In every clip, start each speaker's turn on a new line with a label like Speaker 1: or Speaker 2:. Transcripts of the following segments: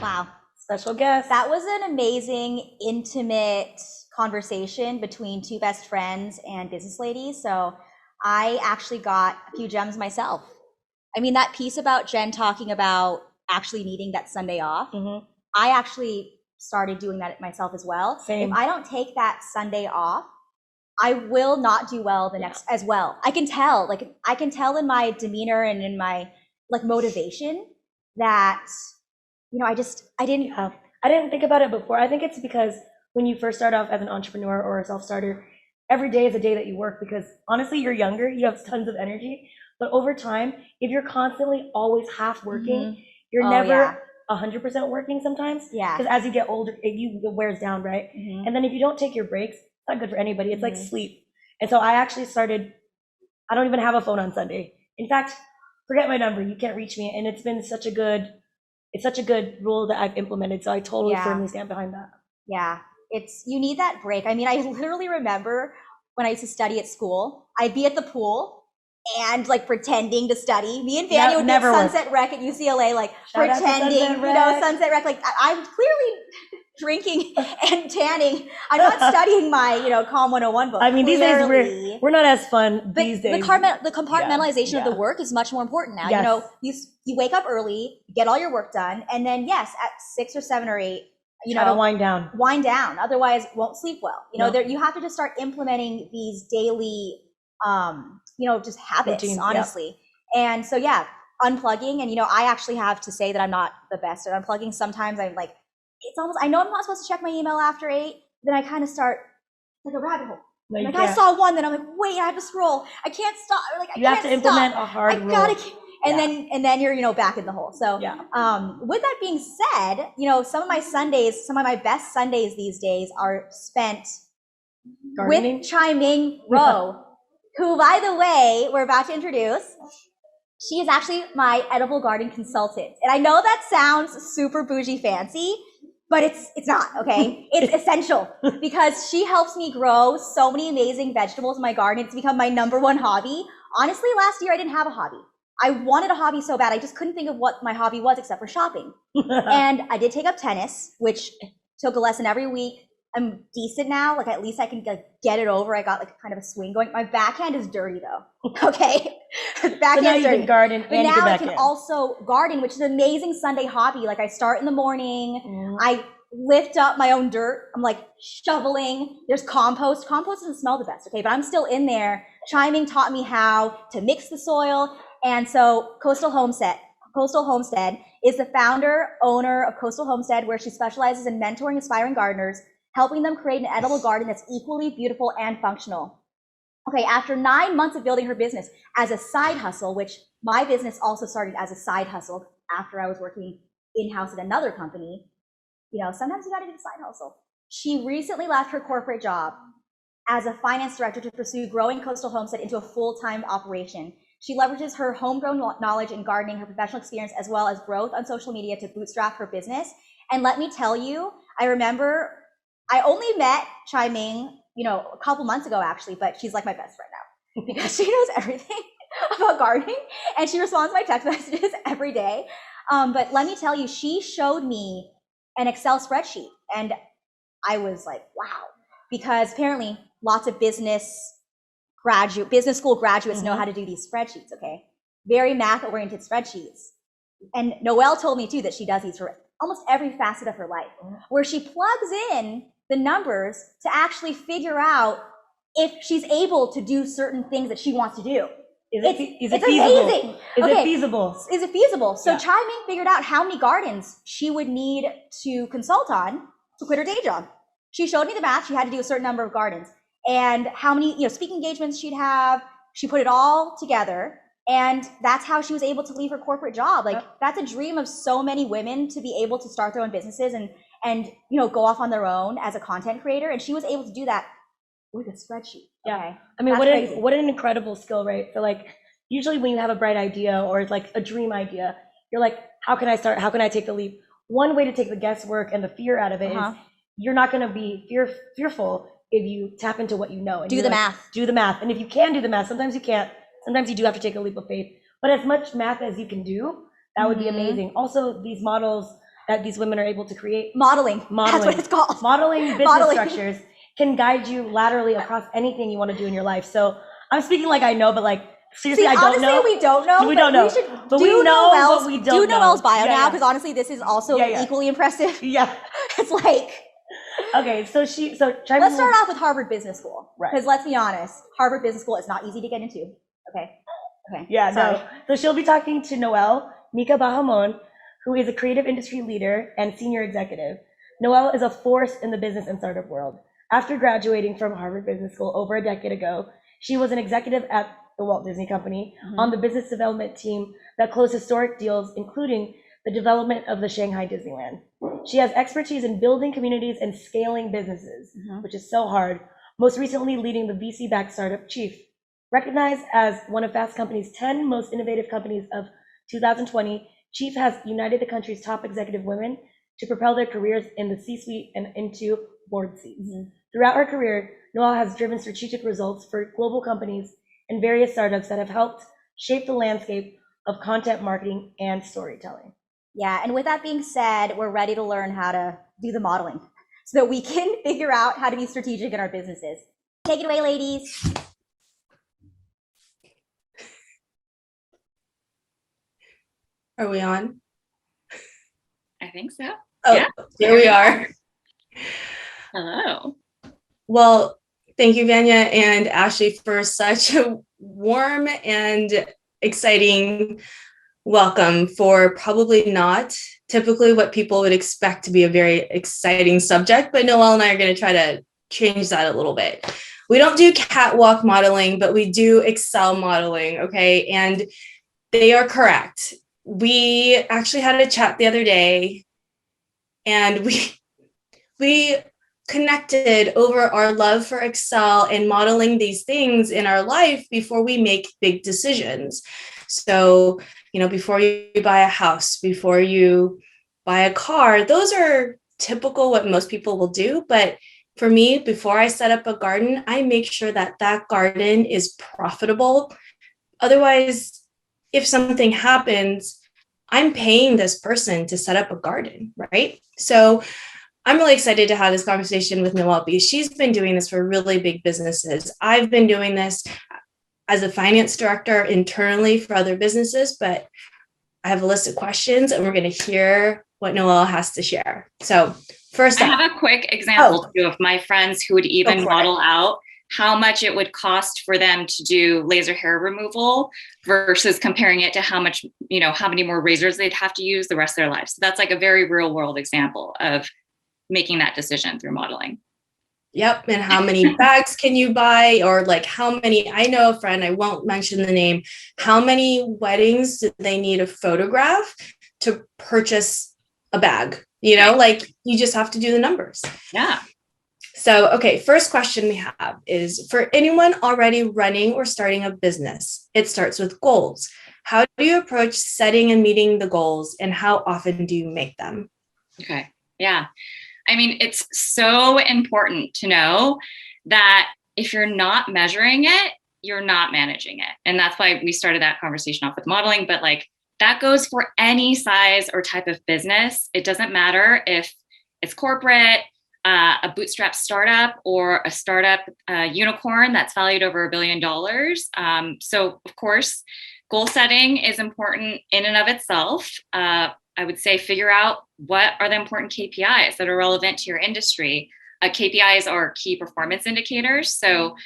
Speaker 1: Wow.
Speaker 2: Special guest.
Speaker 1: That was an amazing, intimate conversation between two best friends and business ladies. So I actually got a few gems myself. I mean, that piece about Jen talking about actually needing that Sunday off, I actually started doing that myself as well.
Speaker 2: Same.
Speaker 1: If I don't take that Sunday off, I will not do well the next as well. I can tell, like I can tell in my demeanor and in my like motivation that, you know, I didn't.
Speaker 2: I didn't think about it before. I think it's because when you first start off as an entrepreneur or a self-starter, every day is a day that you work because honestly, you're younger, you have tons of energy. But over time, if you're constantly always half working, you're never 100% working sometimes.
Speaker 1: Yeah.
Speaker 2: Because as you get older, it wears down, right? And then if you don't take your breaks, it's not good for anybody. It's like sleep. And so I actually started, I don't even have a phone on Sunday. In fact, forget my number. You can't reach me. And it's been such a good rule that I've implemented. So I totally firmly stand behind that.
Speaker 1: Yeah. You need that break. I mean, I literally remember when I used to study at school, I'd be at the pool and like pretending to study. Me and Vanny would get Sunset Rec at UCLA, like pretending, you know, Sunset Rec. Like I'm clearly drinking and tanning. I'm not studying my, you know, Com 101 book.
Speaker 2: I mean, these days we're not as fun these days.
Speaker 1: The compartmentalization of the work is much more important now. You know, you wake up early, get all your work done, and then yes, at 6 or 7 or 8, you know,
Speaker 2: wind down.
Speaker 1: Otherwise, won't sleep well. You know, you have to just start implementing these daily, you know, just habits, routines, honestly. And so, unplugging. And, you know, I actually have to say that I'm not the best at unplugging. Sometimes I'm like, it's almost, I know I'm not supposed to check my email after 8. Then I kind of start like a rabbit hole.
Speaker 2: No,
Speaker 1: like I saw one, then I'm like, wait, I have to scroll. I can't stop. Like
Speaker 2: you have to implement a hard rule.
Speaker 1: And then you're, you know, back in the hole. So, with that being said, you know, some of my best Sundays these days are spent gardening with Chia-Ming Rowe, who, by the way, we're about to introduce. She is actually my edible garden consultant. And I know that sounds super bougie fancy, but it's not, okay? It's essential because she helps me grow so many amazing vegetables in my garden. It's become my #1 hobby. Honestly, last year I didn't have a hobby. I wanted a hobby so bad. I just couldn't think of what my hobby was except for shopping. And I did take up tennis, which took a lesson every week. I'm decent now. Like at least I can like get it over. I got like kind of a swing going. My backhand is dirty though. Okay. Backhand is dirty.
Speaker 2: You can garden
Speaker 1: but now I can also garden, which is an amazing Sunday hobby. Like I start in the morning. I lift up my own dirt. I'm like shoveling. There's compost. Compost doesn't smell the best. Okay. But I'm still in there. Chia-Ming taught me how to mix the soil. And so Coastal Homestead is the founder, owner of Coastal Homestead, where she specializes in mentoring aspiring gardeners, helping them create an edible garden that's equally beautiful and functional. Okay, after 9 months of building her business as a side hustle, which my business also started as a side hustle after I was working in-house at another company, you know, sometimes you gotta do a side hustle. She recently left her corporate job as a finance director to pursue growing Coastal Homestead into a full-time operation. She leverages her homegrown knowledge in gardening, her professional experience, as well as growth on social media to bootstrap her business. And let me tell you, I remember I only met Chia-Ming, you know, a couple months ago actually, but she's like my best friend now because she knows everything about gardening and she responds to my text messages every day. But let me tell you, she showed me an Excel spreadsheet and I was like, wow, because apparently lots of business school graduates know how to do these spreadsheets, okay? Very math-oriented spreadsheets. And Noël told me too that she does these for almost every facet of her life, where she plugs in the numbers to actually figure out if she's able to do certain things that she wants to do.
Speaker 2: Is it feasible?
Speaker 1: Amazing.
Speaker 2: Is it feasible?
Speaker 1: Is it feasible? So Chia-Ming figured out how many gardens she would need to consult on to quit her day job. She showed me the math. She had to do a certain number of gardens and how many, you know, speaking engagements she'd have. She put it all together. And that's how she was able to leave her corporate job. Like that's a dream of so many women to be able to start their own businesses and you know, go off on their own as a content creator. And she was able to do that with a spreadsheet.
Speaker 2: Yeah.
Speaker 1: Okay?
Speaker 2: I mean, what an incredible skill, right? So like usually when you have a bright idea or like a dream idea, you're like, how can I start? How can I take the leap? One way to take the guesswork and the fear out of it is you're not going to be fearful if you tap into what you know. And
Speaker 1: do the math.
Speaker 2: Do the math. And if you can do the math, sometimes you can't. Sometimes you do have to take a leap of faith. But as much math as you can do, that would be amazing. Also, these models that these women are able to create.
Speaker 1: Modeling. That's what it's called.
Speaker 2: Modeling business structures can guide you laterally across anything you want to do in your life. So I'm speaking like I know, but like seriously, I don't know.
Speaker 1: We don't know.
Speaker 2: We don't know.
Speaker 1: We should
Speaker 2: but
Speaker 1: do
Speaker 2: we know
Speaker 1: Noel's,
Speaker 2: what we don't
Speaker 1: do Noel's bio
Speaker 2: yeah,
Speaker 1: now, because honestly, this is also equally impressive.
Speaker 2: Yeah.
Speaker 1: It's like,
Speaker 2: okay, so let's
Speaker 1: start off with Harvard Business School.
Speaker 2: Right.
Speaker 1: Because let's be honest, Harvard Business School is not easy to get into. Okay.
Speaker 2: Yeah,
Speaker 1: sorry.
Speaker 2: no. So she'll be talking to Noël, Mika Bahamón, who is a creative industry leader and senior executive. Noël is a force in the business and startup world. After graduating from Harvard Business School over a decade ago, she was an executive at the Walt Disney Company on the business development team that closed historic deals, including the development of the Shanghai Disneyland. She has expertise in building communities and scaling businesses, which is so hard, most recently leading the VC-backed startup Chief. Recognized as one of Fast Company's 10 most innovative companies of 2020, Chief has united the country's top executive women to propel their careers in the C-suite and into board seats. Throughout her career, Noël has driven strategic results for global companies and various startups that have helped shape the landscape of content marketing and storytelling.
Speaker 1: Yeah, and with that being said, we're ready to learn how to do the modeling so that we can figure out how to be strategic in our businesses. Take it away, ladies.
Speaker 3: Are we on?
Speaker 4: I think so.
Speaker 3: Oh,
Speaker 4: yeah.
Speaker 3: Here we are.
Speaker 4: Hello.
Speaker 3: Well, thank you, Vanya and Ashley, for such a warm and exciting welcome for probably not typically what people would expect to be a very exciting subject, but Noël and I are going to try to change that a little bit. We don't do catwalk modeling, but we do Excel modeling, okay? And they are correct. We actually had a chat the other day, and we connected over our love for Excel and modeling these things in our life before we make big decisions. So, before you buy a house, before you buy a car, those are typical what most people will do. But for me, before I set up a garden, I make sure that that garden is profitable. Otherwise, if something happens, I'm paying this person to set up a garden, right? So I'm really excited to have this conversation with Noël because she's been doing this for really big businesses. I've been doing this as a finance director internally for other businesses, but I have a list of questions and we're going to hear what Noël has to share. So first,
Speaker 4: I have a quick example too of my friends who would even model out how much it would cost for them to do laser hair removal versus comparing it to how much, how many more razors they'd have to use the rest of their lives. So that's like a very real world example of making that decision through modeling.
Speaker 3: Yep. And how many bags can you buy? Or like how many, I know a friend, I won't mention the name, how many weddings do they need a photograph to purchase a bag? Like you just have to do the numbers.
Speaker 4: Yeah.
Speaker 3: So, okay, first question we have is for anyone already running or starting a business, it starts with goals. How do you approach setting and meeting the goals, and how often do you make them?
Speaker 4: Okay. Yeah. I mean, it's so important to know that if you're not measuring it, you're not managing it. And that's why we started that conversation off with modeling, but like that goes for any size or type of business. It doesn't matter if it's corporate, a bootstrap startup, or a startup unicorn that's valued over $1 billion. So of course, goal setting is important in and of itself. I would say figure out what are the important KPIs that are relevant to your industry. KPIs are key performance indicators. So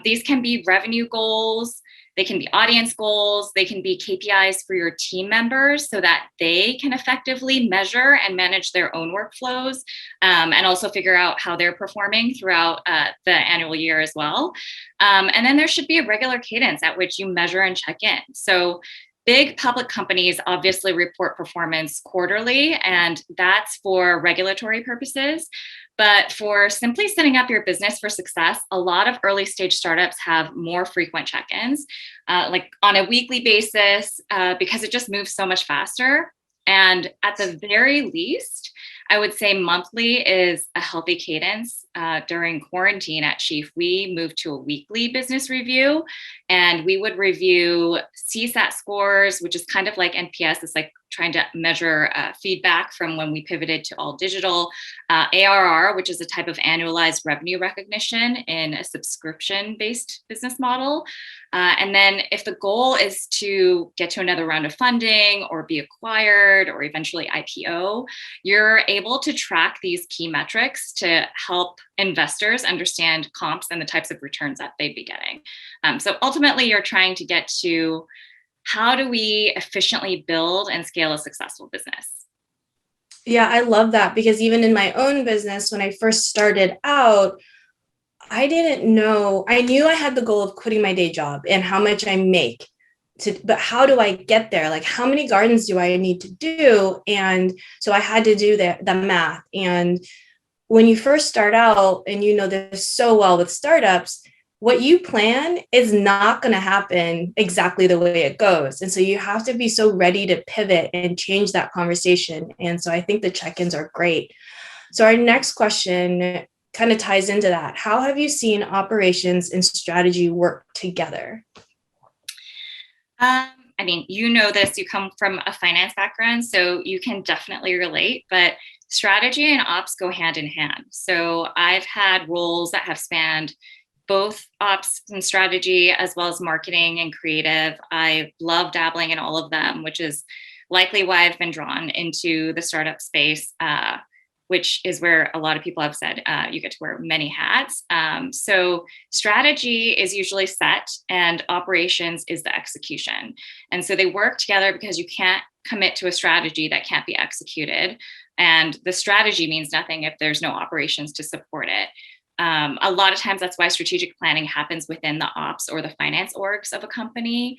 Speaker 4: these can be revenue goals, they can be audience goals, they can be KPIs for your team members so that they can effectively measure and manage their own workflows, and also figure out how they're performing throughout the annual year as well. And then there should be a regular cadence at which you measure and check in. So big public companies obviously report performance quarterly, and that's for regulatory purposes. But for simply setting up your business for success, a lot of early stage startups have more frequent check-ins, like on a weekly basis, because it just moves so much faster. And at the very least, I would say monthly is a healthy cadence. during quarantine at Chief, we moved to a weekly business review, and we would review CSAT scores, which is kind of like NPS. It's like trying to measure feedback from when we pivoted to all digital, ARR, which is a type of annualized revenue recognition in a subscription-based business model. And then if the goal is to get to another round of funding or be acquired or eventually IPO, you're able to track these key metrics to help investors understand comps and the types of returns that they'd be getting. So ultimately, you're trying to get to how do we efficiently build and scale a successful business?
Speaker 3: Yeah, I love that, because even in my own business, when I first started out, I didn't know. I knew I had the goal of quitting my day job and how much I make, but how do I get there? Like, how many gardens do I need to do? And so I had to do the math. And when you first start out, and you know this so well with startups, what you plan is not going to happen exactly the way it goes. And so you have to be so ready to pivot and change that conversation. And so I think the check-ins are great. So our next question kind of ties into that. How have you seen operations and strategy work together?
Speaker 4: I mean, you know this, you come from a finance background, so you can definitely relate, but strategy and ops go hand in hand. So I've had roles that have spanned both ops and strategy, as well as marketing and creative. I love dabbling in all of them, which is likely why I've been drawn into the startup space, which is where a lot of people have said you get to wear many hats. So strategy is usually set and operations is the execution. And so they work together because you can't commit to a strategy that can't be executed. And the strategy means nothing if there's no operations to support it. A lot of times that's why strategic planning happens within the ops or the finance orgs of a company,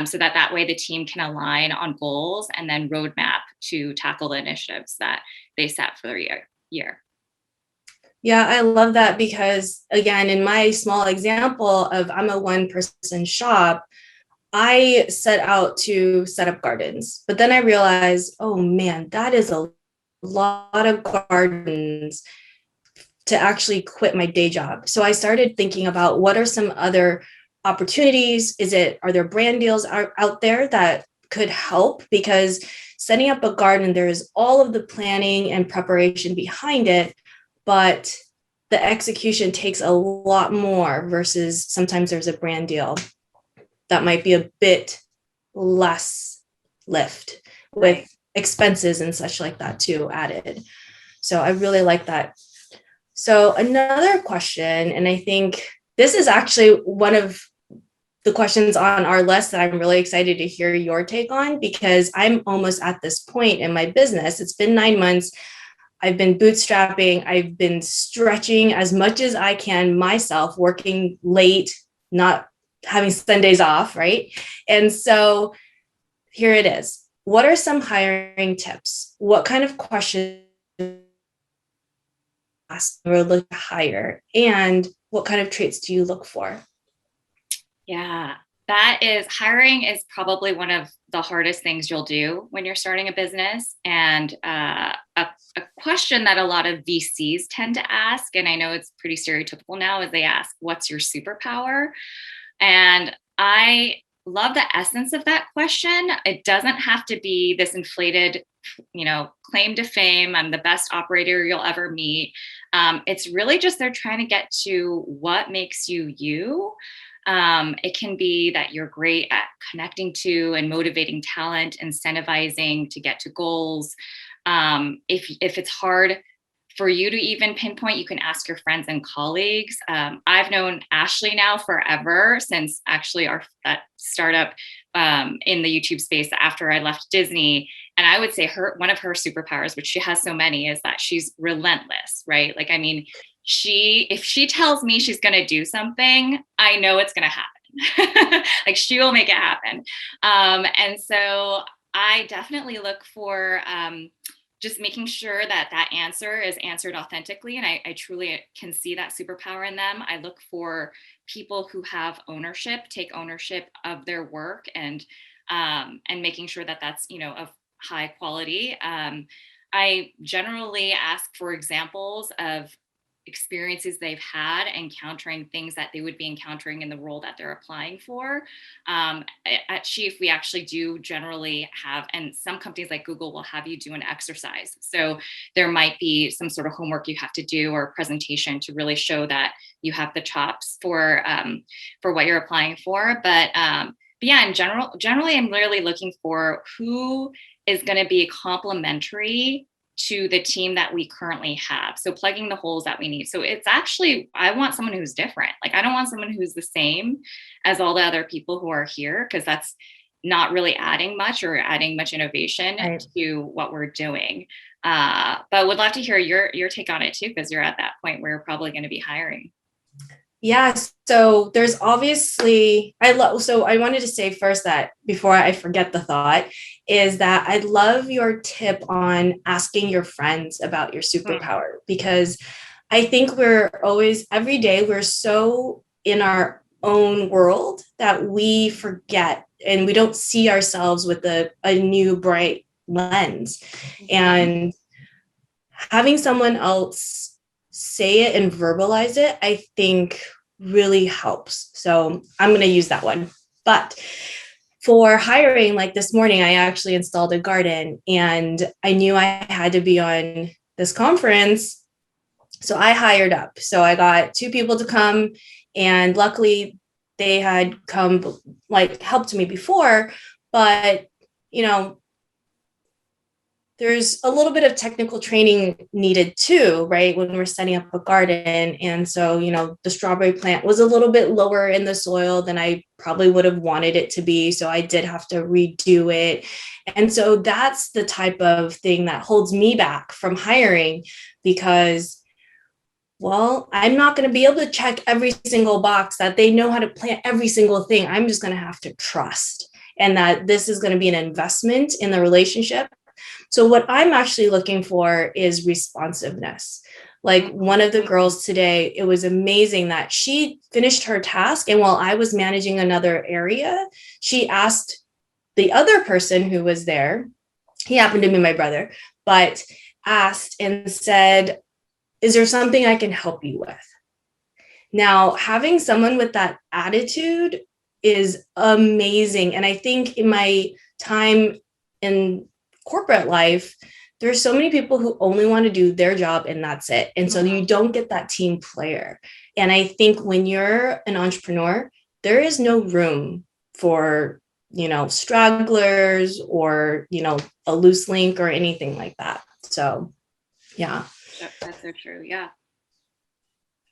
Speaker 4: so that way the team can align on goals and then roadmap to tackle the initiatives that they set for the year.
Speaker 3: Yeah, I love that, because again, in my small example of I'm a one-person shop, I set out to set up gardens, but then I realized, oh man, that is a lot of gardens to actually quit my day job. So I started thinking about what are some other opportunities? Are there brand deals out there that could help? Because setting up a garden, there's all of the planning and preparation behind it, but the execution takes a lot more versus sometimes there's a brand deal that might be a bit less lift with expenses and such like that too added. So I really like that. So another question, and I think this is actually one of the questions on our list that I'm really excited to hear your take on, because I'm almost at this point in my business. It's been 9 months. I've been bootstrapping. I've been stretching as much as I can myself, working late, not having Sundays off, right? And so here it is. What are some hiring tips? What kind of questions or look to hire, and what kind of traits do you look for?
Speaker 4: Yeah, hiring is probably one of the hardest things you'll do when you're starting a business. And a question that a lot of VCs tend to ask, and I know it's pretty stereotypical now, is they ask, what's your superpower? And I love the essence of that question. It doesn't have to be this inflated, claim to fame, I'm the best operator you'll ever meet. It's really just they're trying to get to what makes you you. It can be that you're great at connecting to and motivating talent, incentivizing to get to goals. If it's hard for you to even pinpoint, you can ask your friends and colleagues. I've known Ashley now forever, since actually that startup in the YouTube space after I left Disney. And I would say one of her superpowers, which she has so many, is that she's relentless, right? Like, I mean, if she tells me she's going to do something, I know it's going to happen. Like, she will make it happen. And so I definitely look for just making sure that answer is answered authentically. And I truly can see that superpower in them. I look for people who have take ownership of their work, and making sure that that's, of high quality. I generally ask for examples of experiences they've had encountering things that they would be encountering in the role that they're applying for. At Chief, we actually do generally have, and some companies like Google will have you do an exercise. So there might be some sort of homework you have to do or a presentation to really show that you have the chops for what you're applying for. But yeah, in generally, I'm really looking for who is going to be complementary to the team that we currently have. So plugging the holes that we need. So it's actually, I want someone who's different. Like, I don't want someone who's the same as all the other people who are here, because that's not really adding much or adding much innovation to what we're doing. But would love to hear your take on it too, because you're at that point where you're probably going to be hiring.
Speaker 3: Yeah, so there's obviously, so I wanted to say first that before I forget the thought, is that I love your tip on asking your friends about your superpower, because I think we're always, every day, we're so in our own world that we forget and we don't see ourselves with a new bright lens. And having someone else say it and verbalize it, I think really helps. So I'm going to use that one. But for hiring, like this morning, I actually installed a garden and I knew I had to be on this conference. So I hired up. So I got 2 people to come, and luckily they had come, like, helped me before, but there's a little bit of technical training needed too, right? When we're setting up a garden. And so, the strawberry plant was a little bit lower in the soil than I probably would have wanted it to be. So I did have to redo it. And so that's the type of thing that holds me back from hiring, because, well, I'm not going to be able to check every single box that they know how to plant every single thing. I'm just going to have to trust, and that this is going to be an investment in the relationship. So what I'm actually looking for is responsiveness. Like, one of the girls today, it was amazing that she finished her task. And while I was managing another area, she asked the other person who was there, he happened to be my brother, but asked and said, "Is there something I can help you with?" Now, having someone with that attitude is amazing. And I think in my time in corporate life, there's so many people who only want to do their job and that's it. And so you don't get that team player. And I think when you're an entrepreneur, there is no room for, stragglers or, a loose link or anything like that. So, yeah.
Speaker 4: That's so true. Yeah.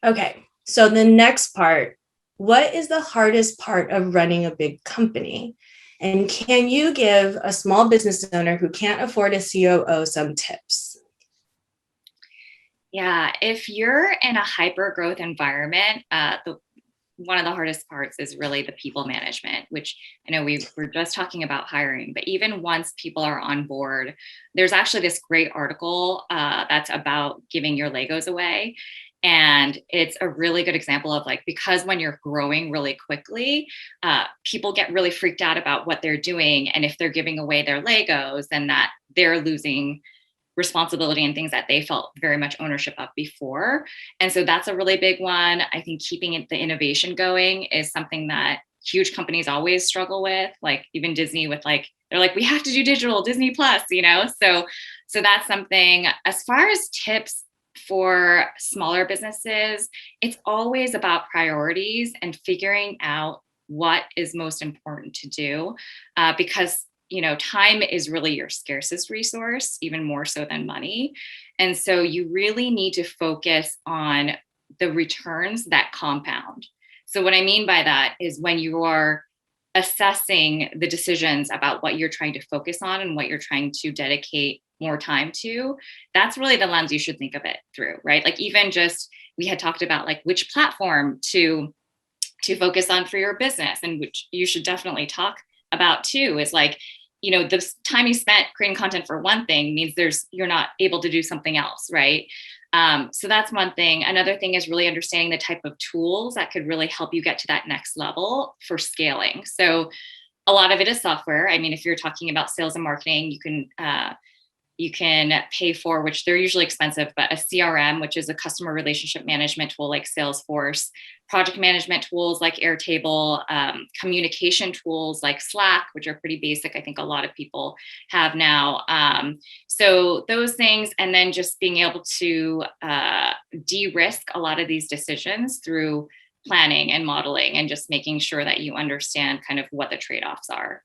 Speaker 3: Okay. So the next part, what is the hardest part of running a big company? And can you give a small business owner who can't afford a COO some tips?
Speaker 4: Yeah, if you're in a hyper growth environment, one of the hardest parts is really the people management, which I know we were just talking about hiring, but even once people are on board, there's actually this great article that's about giving your Legos away. And it's a really good example of, like, because when you're growing really quickly, people get really freaked out about what they're doing. And if they're giving away their Legos, then that they're losing responsibility and things that they felt very much ownership of before. And so that's a really big one. I think keeping the innovation going is something that huge companies always struggle with, like even Disney with, like, they're like, we have to do digital, Disney Plus, so that's something. As far as tips for smaller businesses, it's always about priorities and figuring out what is most important to do, because time is really your scarcest resource, even more so than money. And so you really need to focus on the returns that compound. So what I mean by that is, when you are assessing the decisions about what you're trying to focus on and what you're trying to dedicate more time to, that's really the lens you should think of it through, right? Like, even just, we had talked about, like, which platform to focus on for your business, and which you should definitely talk about too, is like, the time you spent creating content for one thing means you're not able to do something else, right? So that's one thing. Another thing is really understanding the type of tools that could really help you get to that next level for scaling. So a lot of it is software. I mean, if you're talking about sales and marketing, you can You can pay for, which they're usually expensive, but a CRM, which is a customer relationship management tool like Salesforce, project management tools like Airtable, communication tools like Slack, which are pretty basic. I think a lot of people have now. So those things, and then just being able to de-risk a lot of these decisions through planning and modeling and just making sure that you understand kind of what the trade-offs are.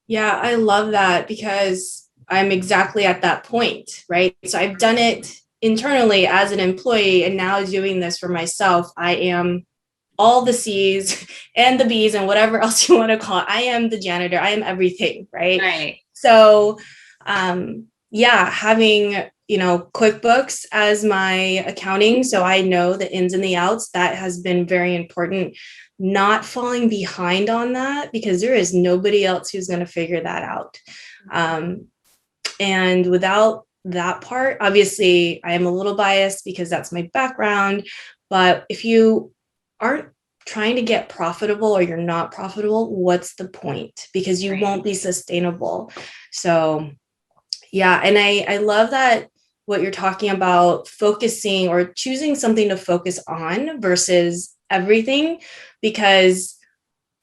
Speaker 3: Yeah, I love that because I'm exactly at that point, right? So I've done it internally as an employee, and now doing this for myself, I am all the C's and the B's and whatever else you want to call it. I am the janitor. I am everything, right?
Speaker 4: Right.
Speaker 3: So, yeah, having, QuickBooks as my accounting, so I know the ins and the outs, that has been very important. Not falling behind on that because there is nobody else who's going to figure that out. And without that part, obviously, I am a little biased because that's my background. But if you aren't trying to get profitable or you're not profitable, what's the point? Because you won't be sustainable. So, yeah. And I love that what you're talking about, focusing or choosing something to focus on versus everything, because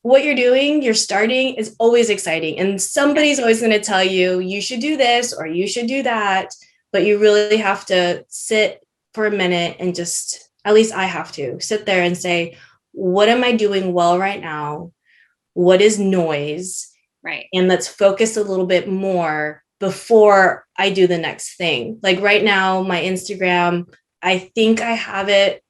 Speaker 3: what you're doing, you're starting is always exciting. And somebody's always going to tell you, you should do this or you should do that. But you really have to sit for a minute and just, at least I have to sit there and say, what am I doing well right now? What is noise?
Speaker 4: Right.
Speaker 3: And let's focus a little bit more before I do the next thing. Like right now, my Instagram, I think I have it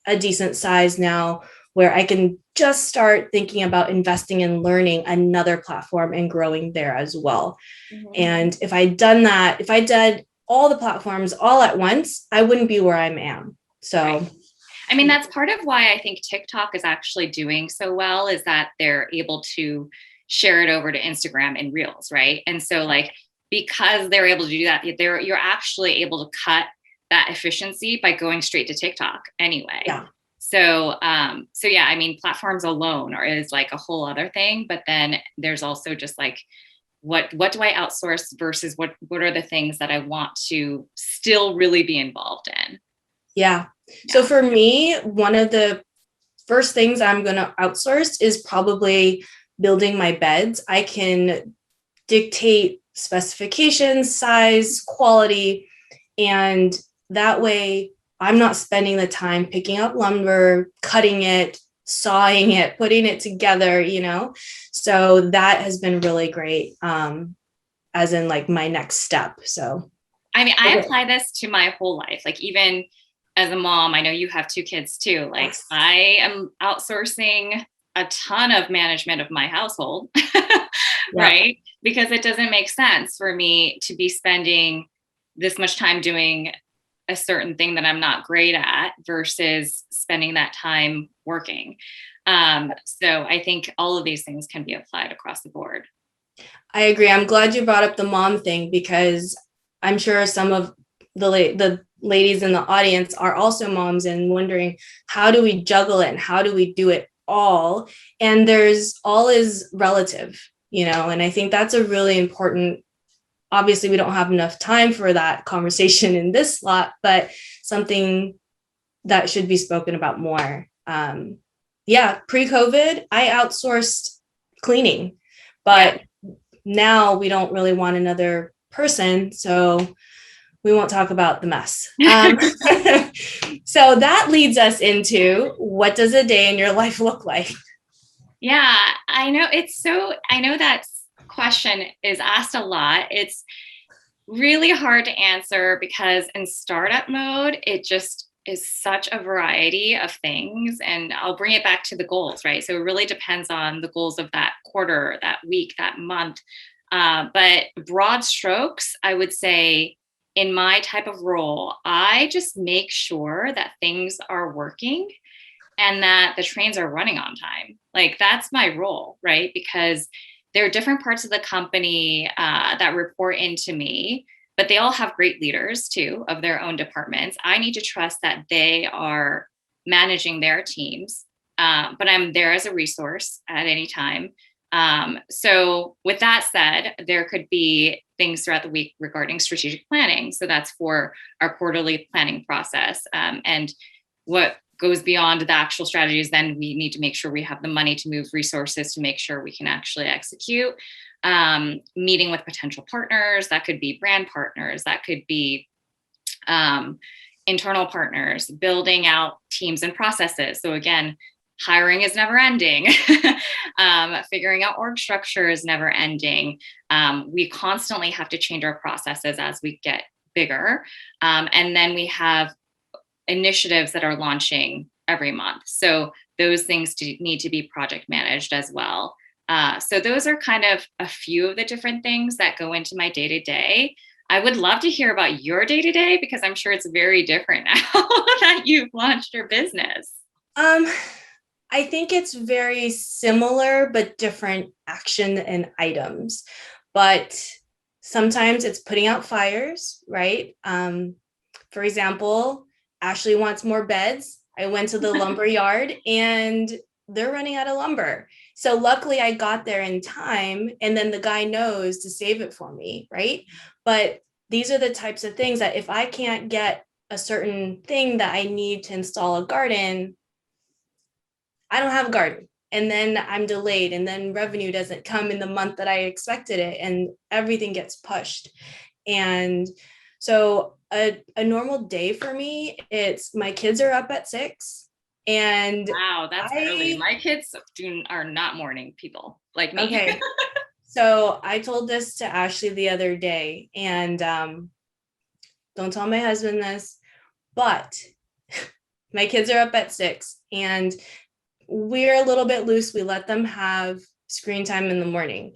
Speaker 3: a decent size now where I can just start thinking about investing in learning another platform and growing there as well. Mm-hmm. And if I'd done that, if I did all the platforms all at once, I wouldn't be where I am. So,
Speaker 4: right. I mean, that's part of why I think TikTok is actually doing so well, is that they're able to share it over to Instagram in Reels, right? And so like, because they're able to do that, you're actually able to cut that efficiency by going straight to TikTok anyway.
Speaker 3: Yeah.
Speaker 4: So yeah, I mean, platforms alone is like a whole other thing, but then there's also just like, what do I outsource versus what are the things that I want to still really be involved in?
Speaker 3: Yeah. So for me, one of the first things I'm going to outsource is probably building my beds. I can dictate specifications, size, quality, and that way I'm not spending the time picking up lumber, cutting it, sawing it, putting it together, So that has been really great, as in like my next step. So,
Speaker 4: I mean, I apply this to my whole life. Like even as a mom, I know you have 2 kids too. Like yes. I am outsourcing a ton of management of my household, right? Because it doesn't make sense for me to be spending this much time doing a certain thing that I'm not great at versus spending that time working. So I think all of these things can be applied across the board.
Speaker 3: I agree. I'm glad you brought up the mom thing because I'm sure some of the ladies in the audience are also moms and wondering, how do we juggle it and how do we do it all? And all is relative, and I think that's a really important. Obviously, we don't have enough time for that conversation in this slot, but something that should be spoken about more. Pre-COVID, I outsourced cleaning, but now we don't really want another person, so we won't talk about the mess. So that leads us into, what does a day in your life look like?
Speaker 4: Yeah, I know that question is asked a lot. It's really hard to answer because in startup mode, it just is such a variety of things. And I'll bring it back to the goals, right? So it really depends on the goals of that quarter, that week, that month. But broad strokes, I would say in my type of role, I just make sure that things are working and that the trains are running on time. Like that's my role, right? Because there are different parts of the company that report into me, but they all have great leaders too of their own departments. I need to trust that they are managing their teams, but I'm there as a resource at any time. So with that said, there could be things throughout the week regarding strategic planning. So that's for our quarterly planning process. And what goes beyond the actual strategies, then we need to make sure we have the money to move resources to make sure we can actually execute. Meeting with potential partners, that could be brand partners, that could be internal partners, building out teams and processes. So again, hiring is never ending. Figuring out org structure is never ending. We constantly have to change our processes as we get bigger. And then we have initiatives that are launching every month. So those things need to be project managed as well. So those are kind of a few of the different things that go into my day-to-day. I would love to hear about your day-to-day because I'm sure it's very different now that you've launched your business.
Speaker 3: I think it's very similar, but different action and items. But sometimes it's putting out fires, right? For example, Ashley wants more beds. I went to the lumber yard and they're running out of lumber. So luckily I got there in time, and then the guy knows to save it for me, right? But these are the types of things that if I can't get a certain thing that I need to install a garden, I don't have a garden. And then I'm delayed, and then revenue doesn't come in the month that I expected it, and everything gets pushed. And so a normal day for me, it's my kids are up at 6. And
Speaker 4: wow, that's early. My kids are not morning people like me.
Speaker 3: Okay. So I told this to Ashley the other day, and don't tell my husband this, but my kids are up at 6 and we're a little bit loose. We let them have screen time in the morning,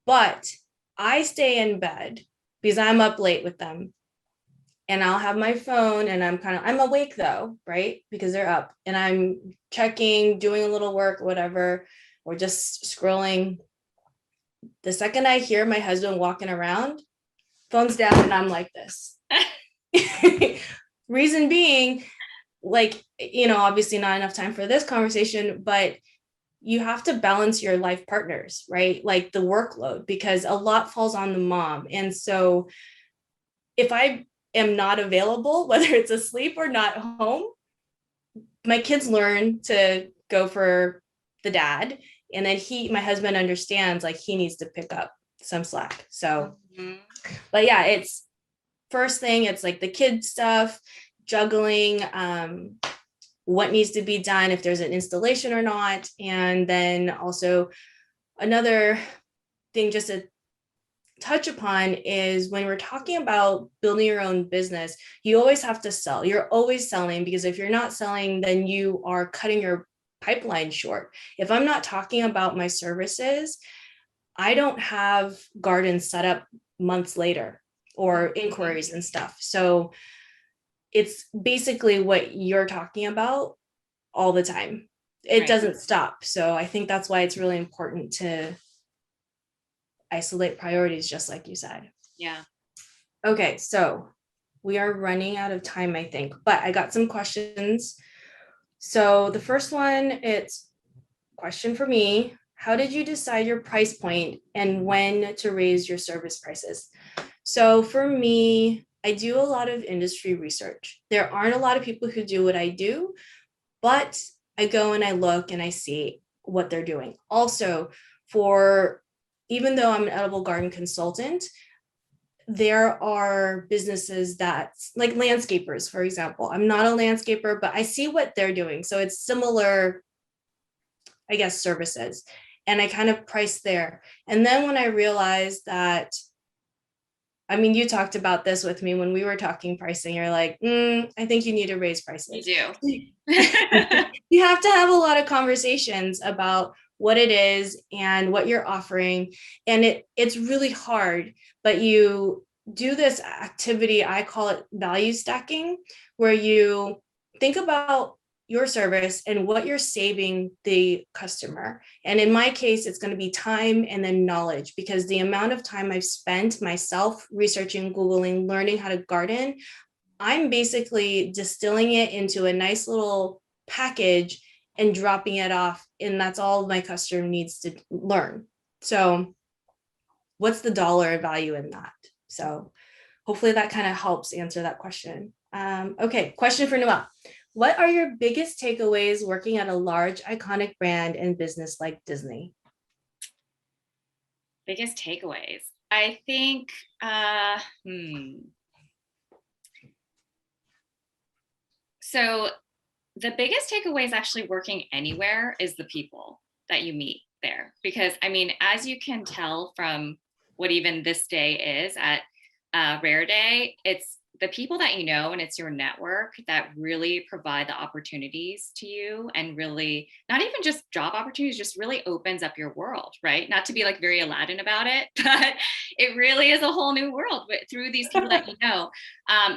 Speaker 3: but I stay in bed because I'm up late with them. And I'll have my phone and I'm awake though, right? Because they're up and I'm checking, doing a little work, whatever, or just scrolling. The second I hear my husband walking around, phone's down and I'm like this. Reason being, like, obviously not enough time for this conversation, but you have to balance your life partners, right? Like the workload, because a lot falls on the mom. And so if I am not available, whether it's asleep or not home, my kids learn to go for the dad. And then my husband understands like he needs to pick up some slack. So, but yeah, it's first thing, it's like the kid stuff, juggling, what needs to be done, if there's an installation or not. And then also another thing just to touch upon is when we're talking about building your own business, you always have to sell. You're always selling, because if you're not selling, then you are cutting your pipeline short. If I'm not talking about my services, I don't have gardens set up months later or inquiries and stuff. So it's basically what you're talking about all the time. It doesn't stop. So I think that's why it's really important to isolate priorities, just like you said.
Speaker 4: Yeah.
Speaker 3: Okay, so we are running out of time, I think, but I got some questions. So the first one, it's a question for me. How did you decide your price point and when to raise your service prices? So for me, I do a lot of industry research. There aren't a lot of people who do what I do, but I go and I look and I see what they're doing. Also, even though I'm an edible garden consultant, there are businesses that, like landscapers, for example. I'm not a landscaper, but I see what they're doing. So it's similar, I guess, services. And I kind of price there. And then when I realized that, I mean, you talked about this with me when we were talking pricing, you're like, I think you need to raise prices.
Speaker 4: You do.
Speaker 3: You have to have a lot of conversations about what it is and what you're offering. And it's really hard, but you do this activity, I call it value stacking, where you think about your service and what you're saving the customer. And in my case, it's going to be time and then knowledge, because the amount of time I've spent myself researching, Googling, learning how to garden, I'm basically distilling it into a nice little package and dropping it off. And that's all my customer needs to learn. So what's the dollar value in that? So hopefully that kind of helps answer that question. Okay, question for Noël. What are your biggest takeaways working at a large iconic brand and business like Disney?
Speaker 4: Biggest takeaways. I think, so the biggest takeaway is actually working anywhere is the people that you meet there. Because I mean, as you can tell from what even this day is at Rare Day, it's the people that you know and it's your network that really provide the opportunities to you, and really not even just job opportunities, just really opens up your world, right? Not to be like very Aladdin about it, but it really is a whole new world through these people that you know.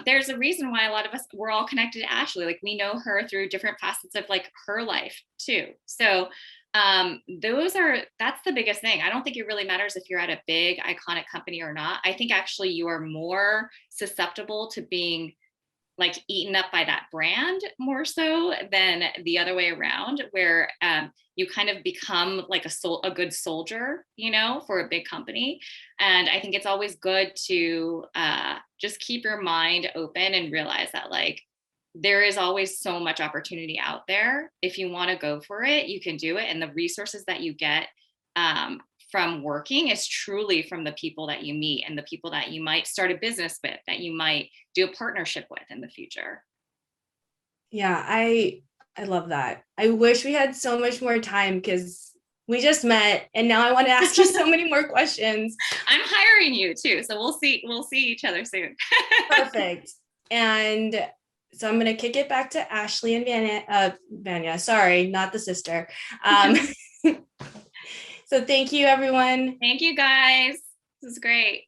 Speaker 4: There's a reason why a lot of us, we're all connected to Ashley. Like we know her through different facets of like her life too. So that's the biggest thing. I don't think it really matters if you're at a big iconic company or not. I think actually you are more susceptible to being like eaten up by that brand more so than the other way around, where you kind of become like a good soldier, you know, for a big company. And I think it's always good to just keep your mind open and realize that like there is always so much opportunity out there. If you want to go for it, you can do it. And the resources that you get from working is truly from the people that you meet and the people that you might start a business with, that you might do a partnership with in the future.
Speaker 3: Yeah, I love that. I wish we had so much more time because we just met and now I want to ask you so many more questions.
Speaker 4: I'm hiring you too. So we'll see each other soon.
Speaker 3: Perfect. And so I'm going to kick it back to Ashley and Vanya. Sorry, not the sister. So thank you, everyone.
Speaker 4: Thank you, guys. This is great.